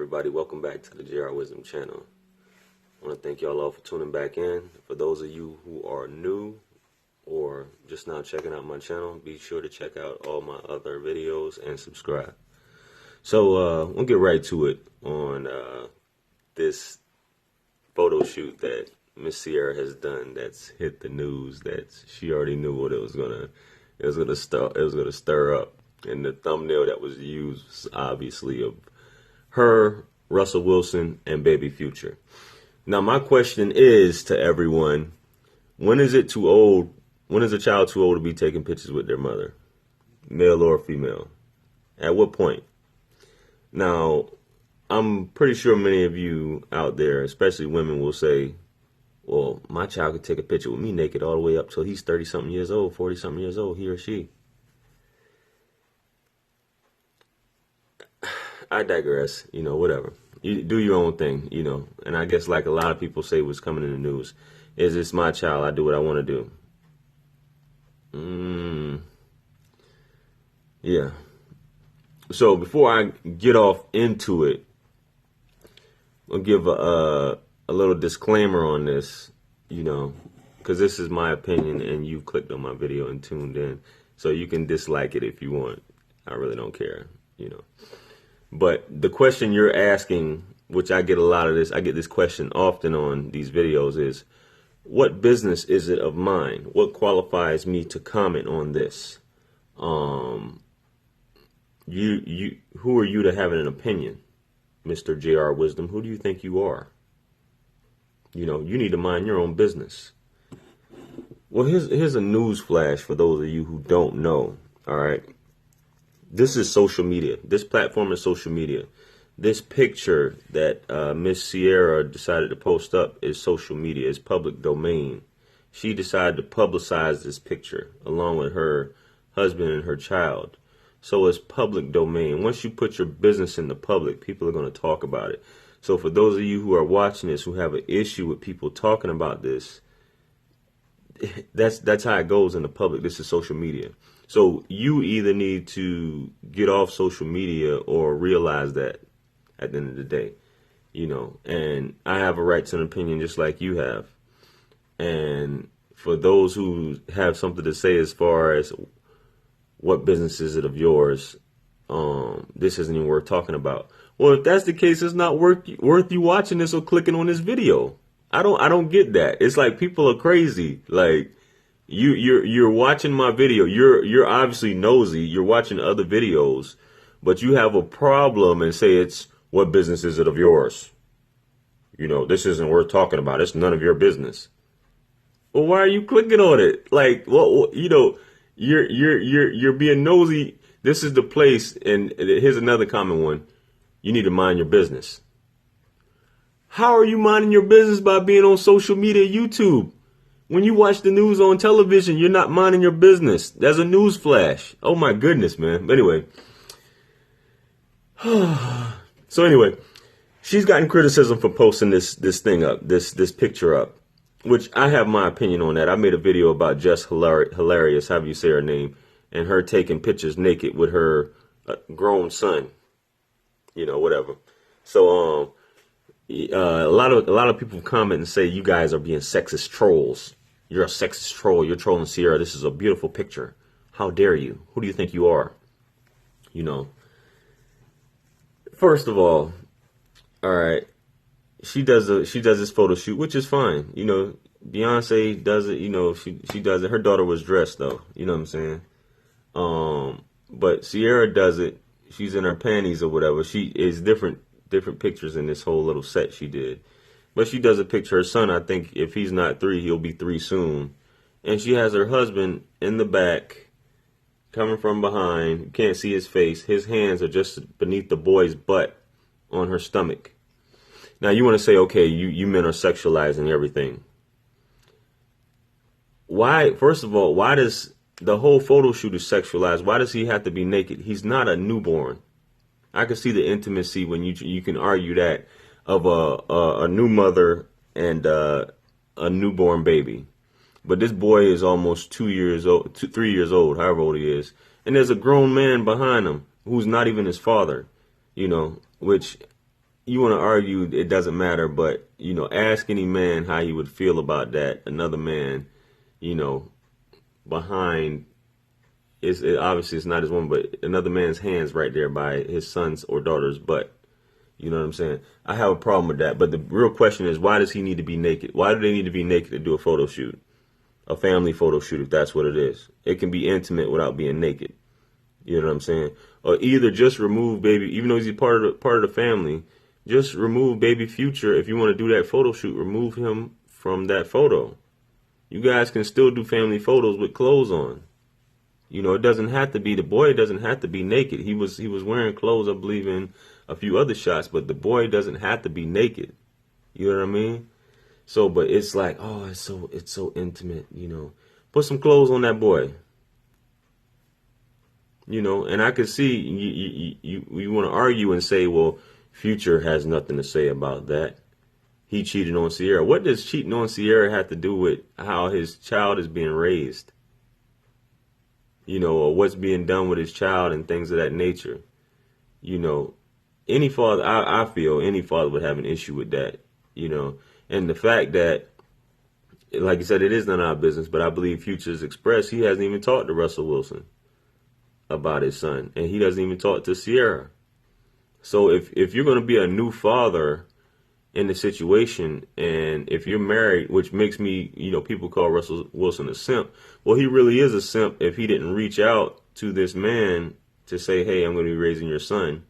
everybody? Welcome back to the JR Wisdom channel. I want to thank y'all all for tuning back in. For those of you who are new or just now checking out my channel, be sure to check out all my other videos and subscribe. So we'll get right to it on this photo shoot that Miss Ciara has done that's hit the news. That she already knew what it was gonna stir up. And the thumbnail that was used was obviously of her, Russell Wilson, and Baby Future. Now, my question is to everyone, when is it too old? When is a child too old to be taking pictures with their mother, male or female? At what point? Now, I'm pretty sure many of you out there, especially women, will say, well, my child could take a picture with me naked all the way up till he's 30-something years old, 40-something years old, he or she. I digress, whatever. You do your own thing, and I guess like a lot of people say what's coming in the news, is it's my child, I do what I want to do. Yeah. So before I get off into it, I'll give a little disclaimer on this, because this is my opinion and you clicked on my video and tuned in. So you can dislike it if you want. I really don't care, But the question you're asking, which I get a lot of this, I get this question often on these videos, is what business is it of mine? What qualifies me to comment on this? Who are you to have an opinion, Mr. JR Wisdom? Who do you think you are? You need to mind your own business. Well, here's a news flash for those of you who don't know. All right. This is social media. This platform is social media. This picture that Miss Ciara decided to post up is social media. It's public domain. She decided to publicize this picture along with her husband and her child. So it's public domain. Once you put your business in the public, people are going to talk about it. So for those of you who are watching this, who have an issue with people talking about this, that's how it goes in the public. This is social media. So you either need to get off social media or realize that at the end of the day, and I have a right to an opinion just like you have. And for those who have something to say as far as what business is it of yours, this isn't even worth talking about. Well, if that's the case, it's not worth you watching this or clicking on this video. I don't get that. It's like people are crazy. Like, You're watching my video. You're obviously nosy. You're watching other videos, but you have a problem and say it's what business is it of yours? This isn't worth talking about. It's none of your business. Well, why are you clicking on it? Like, well, you're being nosy. This is the place. And here's another common one. You need to mind your business. How are you minding your business by being on social media, YouTube? When you watch the news on television, you're not minding your business. There's a news flash. Oh my goodness, man. Anyway. So anyway, she's gotten criticism for posting this thing up, this picture up, which I have my opinion on that. I made a video about Jess Hilarious, however you say her name, and her taking pictures naked with her grown son. Whatever. So a lot of people comment and say you guys are being sexist trolls. You're a sexist troll. You're trolling Ciara. This is a beautiful picture. How dare you? Who do you think you are? First of all right, she does this photo shoot, which is fine. Beyonce does it. She does it. Her daughter was dressed though. You know what I'm saying? But Ciara does it. She's in her panties or whatever. She is different pictures in this whole little set she did. But she does a picture. Her son, I think if he's not 3, he'll be 3 soon. And she has her husband in the back, coming from behind. You can't see his face. His hands are just beneath the boy's butt on her stomach. Now you want to say, okay, you men are sexualizing everything. Why, first of all, why does the whole photo shoot is sexualized? Why does he have to be naked? He's not a newborn. I can see the intimacy when you can argue that of a new mother and a newborn baby. But this boy is almost 2 years old, 3 years old, however old he is. And there's a grown man behind him who's not even his father, which you want to argue it doesn't matter, but ask any man how he would feel about that. Another man, you know, behind obviously it's not his woman, but another man's hands right there by his son's or daughter's butt. You know what I'm saying? I have a problem with that. But the real question is, why does he need to be naked? Why do they need to be naked to do a photo shoot? A family photo shoot, if that's what it is. It can be intimate without being naked. You know what I'm saying? Or either just remove baby, even though he's part of the family, just remove baby Future. If you want to do that photo shoot, remove him from that photo. You guys can still do family photos with clothes on. It doesn't have to be, the boy doesn't have to be naked. He was wearing clothes, I believe, in a few other shots, but the boy doesn't have to be naked. You know what I mean? So, but it's like, oh, it's so intimate, Put some clothes on that boy. And I could see you want to argue and say, well, Future has nothing to say about that. He cheated on Ciara. What does cheating on Ciara have to do with how his child is being raised? Or what's being done with his child and things of that nature. Any father, I feel any father would have an issue with that, And the fact that, like you said, it is none of our business, but I believe Future's expressed he hasn't even talked to Russell Wilson about his son, and he doesn't even talk to Ciara. So if you're going to be a new father in the situation, and if you're married, which makes me, people call Russell Wilson a simp. Well, he really is a simp if he didn't reach out to this man to say, hey, I'm going to be raising your son.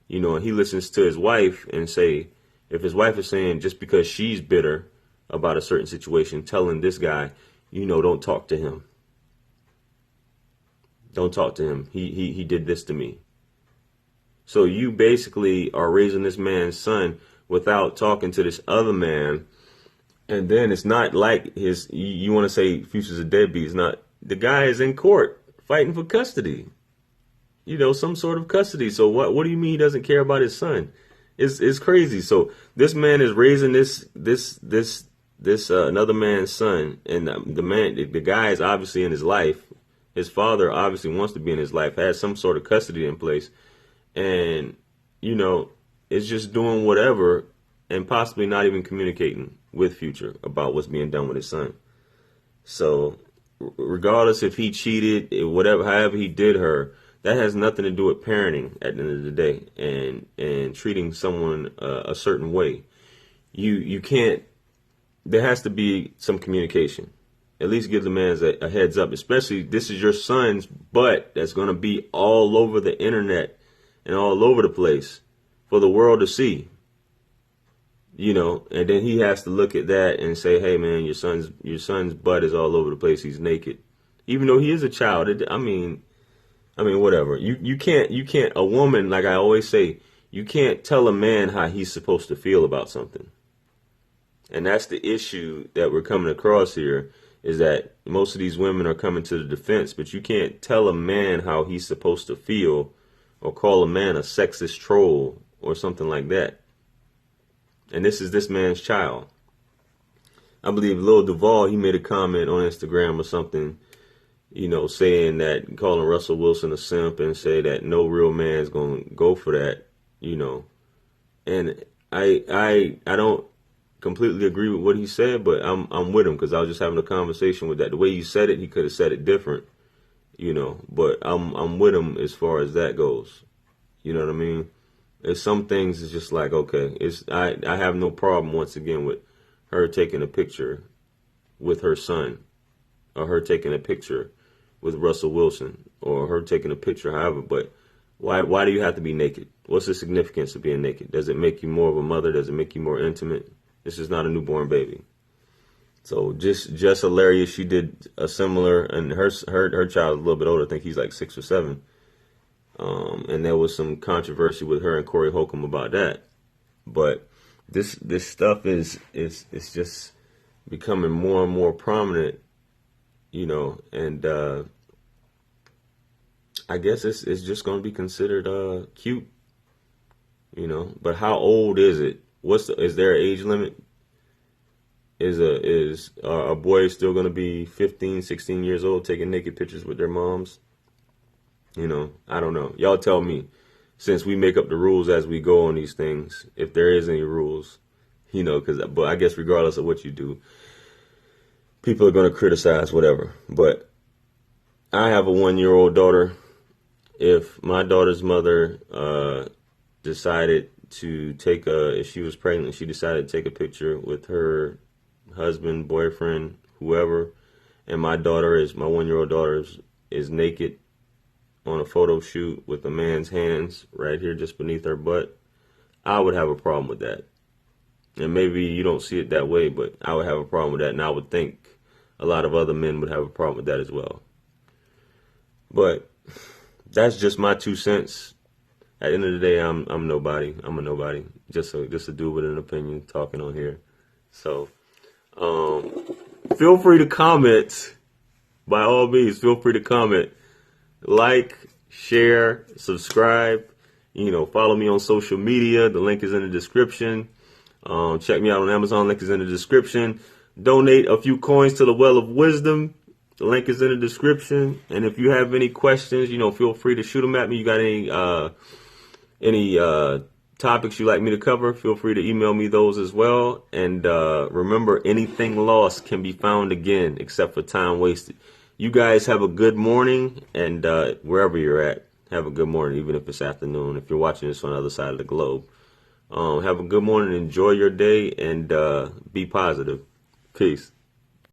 And he listens to his wife and say, if his wife is saying just because she's bitter about a certain situation, telling this guy, don't talk to him. Don't talk to him. He did this to me. So you basically are raising this man's son without talking to this other man. And then it's not like you want to say Future's a deadbeat. It's not. The guy is in court fighting for custody. Some sort of custody. So what do you mean he doesn't care about his son? It's crazy. So this man is raising this another man's son, and the guy is obviously in his life. His father obviously wants to be in his life, has some sort of custody in place, and is just doing whatever and possibly not even communicating with Future about what's being done with his son. So regardless if he cheated, however he did her, that has nothing to do with parenting at the end of the day and treating someone a certain way. You can't, there has to be some communication. At least give the man a heads up, especially this is your son's butt that's going to be all over the internet and all over the place for the world to see. And then he has to look at that and say, hey man, your son's butt is all over the place. He's naked. Even though he is a child. I mean, whatever. You can't, a woman, like I always say, you can't tell a man how he's supposed to feel about something. And that's the issue that we're coming across here, is that most of these women are coming to the defense, but you can't tell a man how he's supposed to feel or call a man a sexist troll or something like that. And this is this man's child. I believe Lil Duval, he made a comment on Instagram or something, saying that, calling Russell Wilson a simp and say that no real man's going to go for that, And I don't completely agree with what he said, but I'm with him because I was just having a conversation with that. The way he said it, he could have said it different, but I'm with him as far as that goes. You know what I mean? It's some things it's just like, okay, I have no problem once again with her taking a picture with her son, or her taking a picture with Russell Wilson, or her taking a picture, however, but why do you have to be naked? What's the significance of being naked? Does it make you more of a mother? Does it make you more intimate? This is not a newborn baby. So Jess Hilarious, she did a similar, and her child is a little bit older. I think he's like 6 or 7. And there was some controversy with her and Corey Holcomb about that. But this stuff is just becoming more and more prominent, and I guess it's just going to be considered cute, But how old is it? Is there an age limit? Is a boy still going to be 15, 16 years old taking naked pictures with their moms? I don't know. Y'all tell me. since we make up the rules as we go on these things, if there is any rules, but I guess regardless of what you do, people are going to criticize whatever. But I have a 1-year-old daughter. If my daughter's mother decided to if she was pregnant, she decided to take a picture with her husband, boyfriend, whoever, and my 1-year-old daughter is naked on a photo shoot with a man's hands right here just beneath her butt, I would have a problem with that. And maybe you don't see it that way, but I would have a problem with that, and I would think a lot of other men would have a problem with that as well. But that's just my 2 cents. At the end of the day, I'm nobody. I'm a nobody. Just a dude with an opinion talking on here. So feel free to comment. By all means, feel free to comment. Like, share, subscribe. Follow me on social media. The link is in the description. Check me out on Amazon. Link is in the description. Donate a few coins to the Well of Wisdom. The link is in the description. And if you have any questions, feel free to shoot them at me. You got any topics you'd like me to cover, feel free to email me those as well. And remember, anything lost can be found again, except for time wasted. You guys have a good morning, and wherever you're at, have a good morning, even if it's afternoon. If you're watching this on the other side of the globe, have a good morning, enjoy your day, and be positive. Peace.